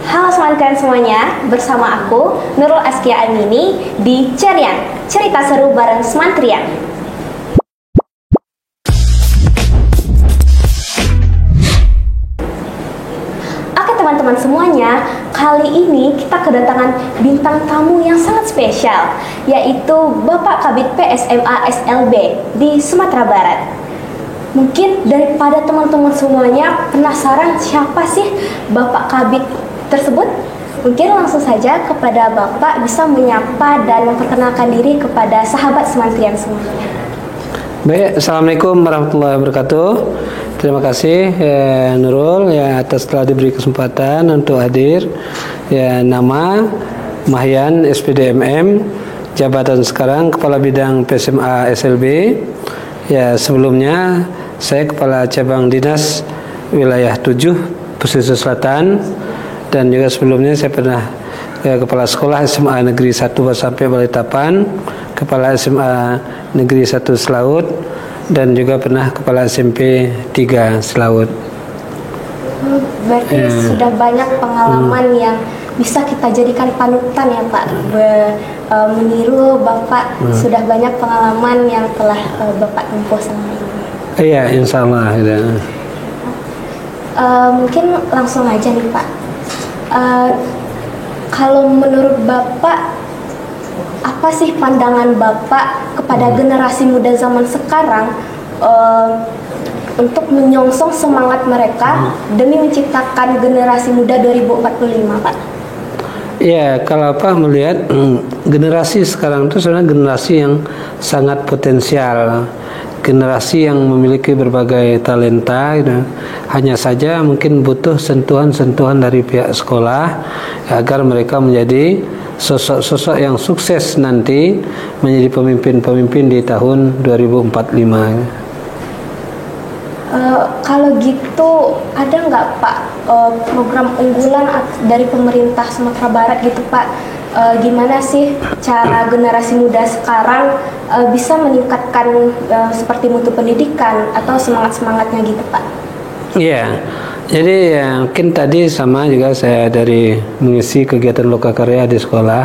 Halo teman-teman semuanya, bersama aku Nurul Askia Amini di Cerian, cerita seru bareng Semantrian. Oke teman-teman semuanya, kali ini kita kedatangan bintang tamu yang sangat spesial, yaitu Bapak Kabid PSMA SLB di Sumatera Barat. Mungkin daripada teman-teman semuanya penasaran siapa sih Bapak Kabid tersebut, mungkin langsung saja kepada Bapak bisa menyapa dan memperkenalkan diri kepada sahabat Semantrian semuanya. Baik, Assalamualaikum warahmatullahi wabarakatuh. Terima kasih Nurul atas telah diberi kesempatan untuk hadir. Nama Mahyan SPDMM, jabatan sekarang Kepala Bidang PSMA SLB. Sebelumnya saya Kepala Cabang Dinas Wilayah 7 Pesisir Selatan, dan juga sebelumnya saya pernah Kepala Sekolah SMA Negeri 1 sampai Balikpapan, Kepala SMA Negeri 1 Selaut, dan juga pernah Kepala SMP 3 Selaut. Berarti sudah banyak pengalaman yang bisa kita jadikan panutan ya Pak. Meniru Bapak, sudah banyak pengalaman yang telah Bapak tempuh selama ini. Iya, insya Allah. Mungkin langsung aja nih Pak. Kalau menurut Bapak, apa sih pandangan Bapak kepada generasi muda zaman sekarang untuk menyongsong semangat mereka demi menciptakan generasi muda 2045, Pak? Ya, kalau Pak melihat generasi sekarang itu sebenarnya generasi yang sangat potensial, generasi yang memiliki berbagai talenta, hanya saja mungkin butuh sentuhan-sentuhan dari pihak sekolah agar mereka menjadi sosok-sosok yang sukses nanti menjadi pemimpin-pemimpin di tahun 2045. Kalau gitu ada nggak Pak program unggulan dari pemerintah Sumatera Barat gitu Pak? Gimana sih cara generasi muda sekarang bisa meningkatkan seperti mutu pendidikan atau semangat-semangatnya gitu Pak? Iya, jadi mungkin tadi sama juga saya dari mengisi kegiatan lokakarya di sekolah.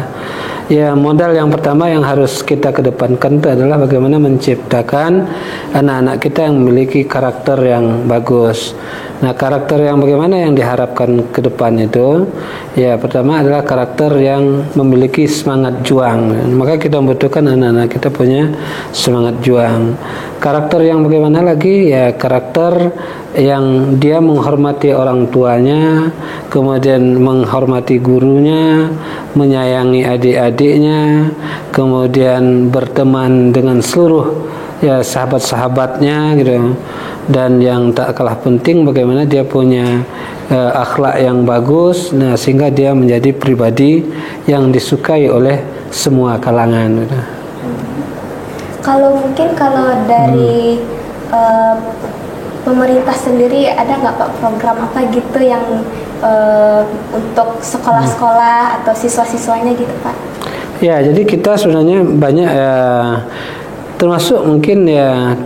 Modal yang pertama yang harus kita kedepankan itu adalah bagaimana menciptakan anak-anak kita yang memiliki karakter yang bagus. Nah, karakter yang bagaimana yang diharapkan ke depan itu, pertama adalah karakter yang memiliki semangat juang. Maka kita membutuhkan anak-anak kita punya semangat juang. Karakter yang bagaimana lagi? Karakter yang dia menghormati orang tuanya, kemudian menghormati gurunya, menyayangi adik-adiknya, kemudian berteman dengan seluruh sahabat-sahabatnya gitu. Dan yang tak kalah penting bagaimana dia punya akhlak yang bagus, sehingga dia menjadi pribadi yang disukai oleh semua kalangan gitu. Kalau dari pemerintah sendiri ada nggak Pak program apa gitu yang untuk sekolah-sekolah atau siswa-siswanya gitu Pak? Jadi kita sebenarnya banyak termasuk mungkin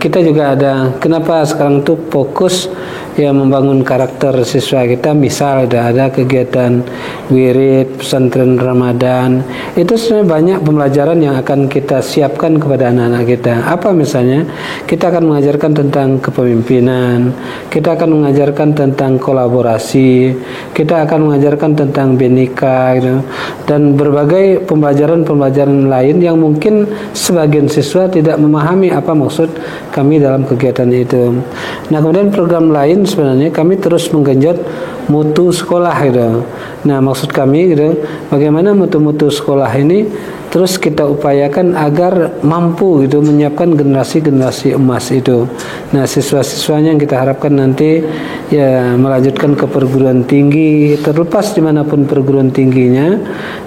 kita juga ada, kenapa sekarang tuh fokus membangun karakter siswa kita. Misal ada kegiatan wirid, pesantren Ramadan, itu sebenarnya banyak pembelajaran yang akan kita siapkan kepada anak-anak kita. Apa misalnya? Kita akan mengajarkan tentang kepemimpinan, kita akan mengajarkan tentang kolaborasi, kita akan mengajarkan tentang bhinneka gitu. Dan berbagai pembelajaran lain yang mungkin sebagian siswa tidak memahami apa maksud kami dalam kegiatan itu. Nah, kemudian program lain sebenarnya kami terus menggenjot mutu sekolah gitu. Nah, maksud kami gitu, bagaimana mutu-mutu sekolah ini terus kita upayakan agar mampu gitu menyiapkan generasi-generasi emas itu. Nah, siswa-siswanya yang kita harapkan nanti melanjutkan ke perguruan tinggi, terlepas dimanapun perguruan tingginya,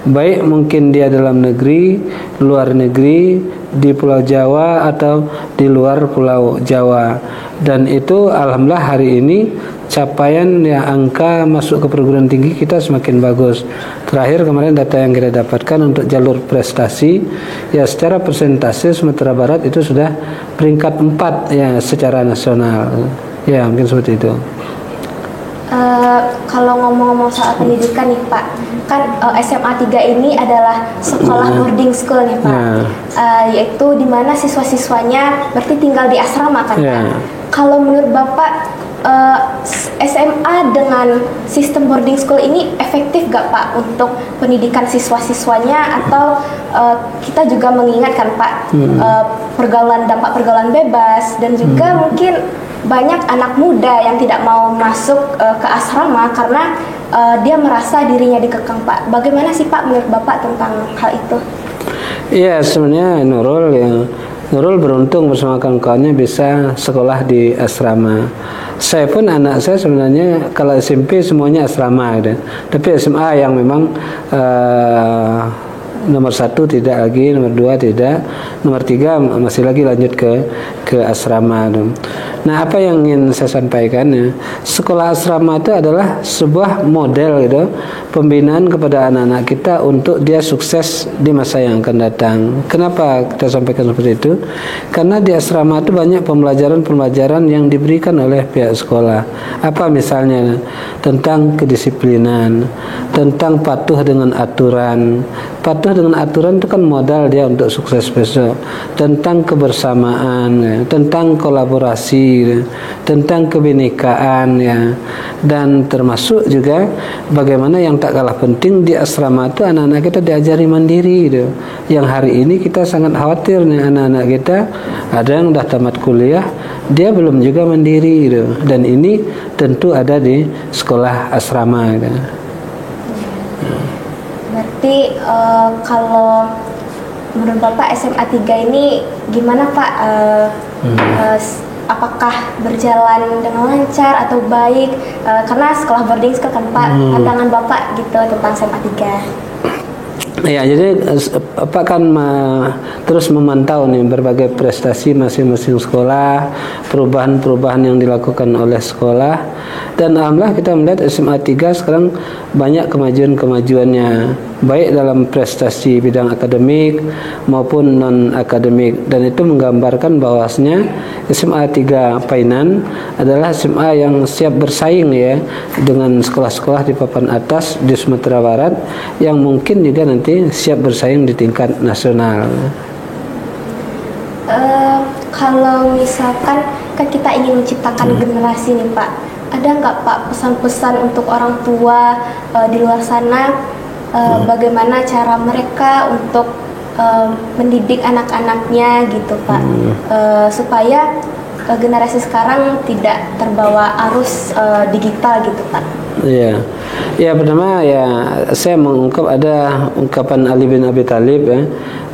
baik mungkin dia dalam negeri, luar negeri, di Pulau Jawa atau di luar Pulau Jawa. Dan itu alhamdulillah hari ini capaian angka masuk ke perguruan tinggi kita semakin bagus. Terakhir kemarin data yang kita dapatkan untuk jalur prestasi, secara persentase Sumatera Barat itu sudah peringkat 4 secara nasional. Mungkin seperti itu. kalau ngomong-ngomong soal pendidikan nih Pak, kan SMA 3 ini adalah sekolah boarding school nih Pak, yaitu di mana siswa-siswanya berarti tinggal di asrama kan Pak. Kalau menurut Bapak SMA dengan sistem boarding school ini efektif gak Pak untuk pendidikan siswa-siswanya, atau kita juga mengingatkan Pak dampak pergaulan bebas, dan juga mungkin banyak anak muda yang tidak mau masuk ke asrama karena dia merasa dirinya dikekang Pak. Bagaimana sih Pak menurut Bapak tentang hal itu? Iya, sebenarnya Nurul beruntung bersama kawan-kawannya bisa sekolah di asrama. Saya pun, anak saya sebenarnya kalau SMP semuanya asrama gitu. Tapi SMA yang memang nomor 1 tidak lagi, nomor 2 tidak, nomor 3 masih lagi lanjut ke asrama. Nah, apa yang ingin saya sampaikan ya, sekolah asrama itu adalah sebuah model gitu, pembinaan kepada anak-anak kita untuk dia sukses di masa yang akan datang. Kenapa kita sampaikan seperti itu? Karena di asrama itu banyak pembelajaran yang diberikan oleh pihak sekolah. Apa misalnya? Tentang kedisiplinan, tentang patuh dengan aturan. Patuh dengan aturan itu kan modal dia untuk sukses besok. Tentang kebersamaan, ya, tentang kolaborasi, ya, tentang kebinekaan, ya, dan termasuk juga bagaimana yang tak kalah penting di asrama itu anak-anak kita diajari mandiri, gitu. Yang hari ini kita sangat khawatir nih, anak-anak kita ada yang udah tamat kuliah, dia belum juga mandiri, gitu. Dan ini tentu ada di sekolah asrama, gitu. Berarti kalau menurut Bapak SMA 3 ini gimana Pak? Apakah berjalan dengan lancar atau baik? Karena sekolah boarding school kan Pak, pandangan Bapak gitu tentang SMA 3. Ya, jadi Pak kan terus memantau nih berbagai prestasi masing-masing sekolah, perubahan-perubahan yang dilakukan oleh sekolah, dan alhamdulillah kita melihat SMA 3 sekarang banyak kemajuan-kemajuannya, baik dalam prestasi bidang akademik maupun non-akademik, dan itu menggambarkan bahwasanya SMA 3 Painan adalah SMA yang siap bersaing ya dengan sekolah-sekolah di papan atas di Sumatera Barat yang mungkin juga nanti siap bersaing di tingkat nasional. Kalau misalkan kan kita ingin menciptakan generasi nih Pak, ada nggak Pak pesan-pesan untuk orang tua di luar sana, bagaimana cara mereka untuk mendidik anak-anaknya gitu Pak, supaya generasi sekarang tidak terbawa arus digital gitu Pak? Iya, ya pertama ya saya mengungkap ada ungkapan Ali bin Abi Thalib ya,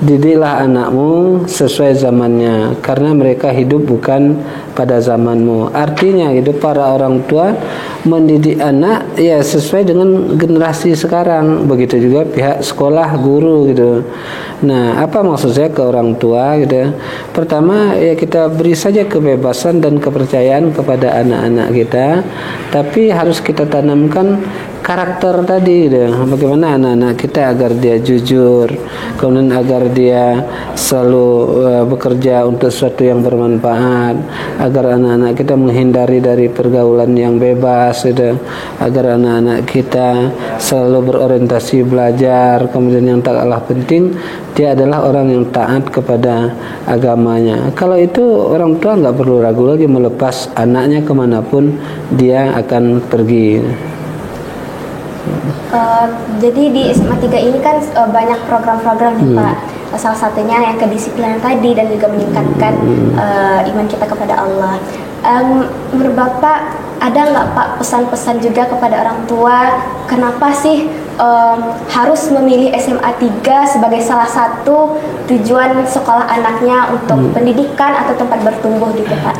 didiklah anakmu sesuai zamannya karena mereka hidup bukan pada zamanmu. Artinya gitu, para orang tua mendidik anak ya sesuai dengan generasi sekarang. Begitu juga pihak sekolah, guru gitu. Nah, apa maksud saya ke orang tua gitu? Pertama ya kita beri saja kebebasan dan kepercayaan kepada anak-anak kita, tapi harus kita tanamkan karakter tadi gitu. Bagaimana anak-anak kita agar dia jujur, kemudian agar dia selalu bekerja untuk sesuatu yang bermanfaat, agar anak-anak kita menghindari dari pergaulan yang bebas gitu, agar anak-anak kita selalu berorientasi belajar, kemudian yang tak kalah penting dia adalah orang yang taat kepada agamanya. Kalau itu orang tua nggak perlu ragu lagi melepas anaknya kemanapun dia akan pergi. Jadi di SMA 3 ini kan banyak program-program nih Pak. Salah satunya yang kedisiplinan tadi dan juga meningkatkan iman kita kepada Allah. Menurut Bapak ada nggak Pak pesan-pesan juga kepada orang tua, kenapa sih harus memilih SMA 3 sebagai salah satu tujuan sekolah anaknya untuk pendidikan atau tempat bertumbuh gitu Pak?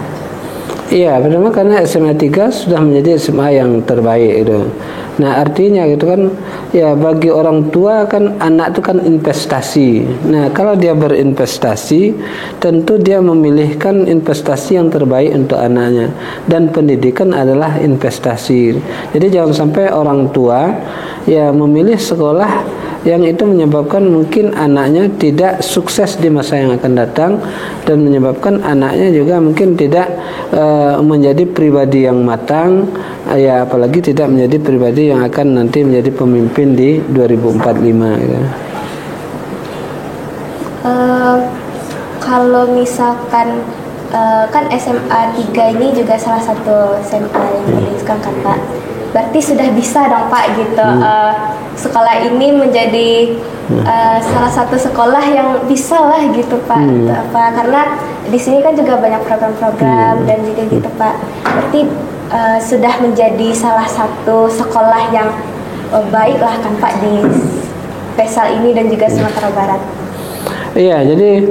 Iya, pertama karena SMA 3 sudah menjadi SMA yang terbaik itu. Nah, artinya gitu kan, ya bagi orang tua kan anak itu kan investasi. Nah, kalau dia berinvestasi, tentu dia memilihkan investasi yang terbaik untuk anaknya. Dan pendidikan adalah investasi. Jadi jangan sampai orang tua ya memilih sekolah yang itu menyebabkan mungkin anaknya tidak sukses di masa yang akan datang, dan menyebabkan anaknya juga mungkin tidak menjadi pribadi yang matang, ya apalagi tidak menjadi pribadi yang akan nanti menjadi pemimpin di 2045 gitu. Kalau misalkan kan SMA 3 ini juga salah satu SMA yang berdirikan kan Pak. Berarti sudah bisa dong Pak gitu. Sekolah ini menjadi salah satu sekolah yang bisa lah gitu Pak. Gitu, apa? Karena di sini kan juga banyak program-program dan juga gitu Pak. Berarti sudah menjadi salah satu sekolah yang baik lah kan Pak di Pesal ini dan juga Sumatera Barat. Iya, jadi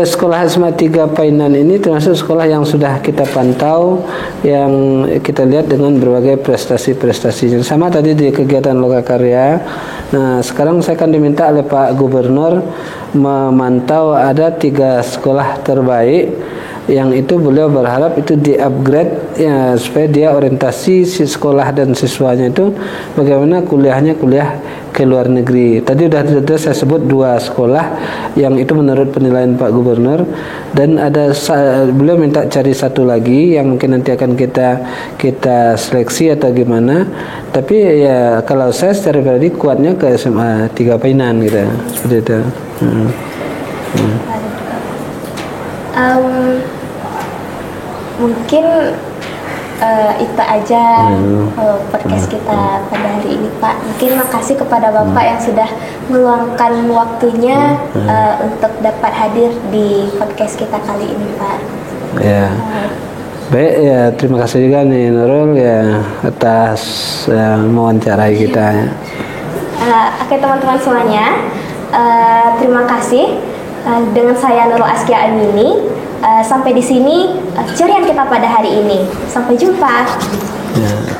sekolah SMA 3 Painan ini termasuk sekolah yang sudah kita pantau, yang kita lihat dengan berbagai prestasi-prestasinya. Sama tadi di kegiatan Lokakarya. Nah, sekarang saya akan diminta oleh Pak Gubernur memantau ada 3 sekolah terbaik, yang itu beliau berharap itu di-upgrade ya, supaya dia orientasi si sekolah dan siswanya itu bagaimana kuliahnya kuliah ke luar negeri. Tadi sudah saya sebut 2 sekolah yang itu menurut penilaian Pak Gubernur, dan ada beliau minta cari 1 lagi yang mungkin nanti akan kita seleksi atau gimana. Tapi ya kalau saya secara pribadi kuatnya ke SMA 3 Painan gitu, seperti itu. Mungkin itu aja podcast kita pada hari ini Pak. Mungkin makasih kepada Bapak yang sudah meluangkan waktunya untuk dapat hadir di podcast kita kali ini Pak. Ya. Baik ya, terima kasih juga nih Nurul ya atas mewawancarai kita ya. Oke teman-teman semuanya, terima kasih. Dengan saya Nurul Askia Amini. Sampai di sini cerian kita pada hari ini. Sampai jumpa. Ya.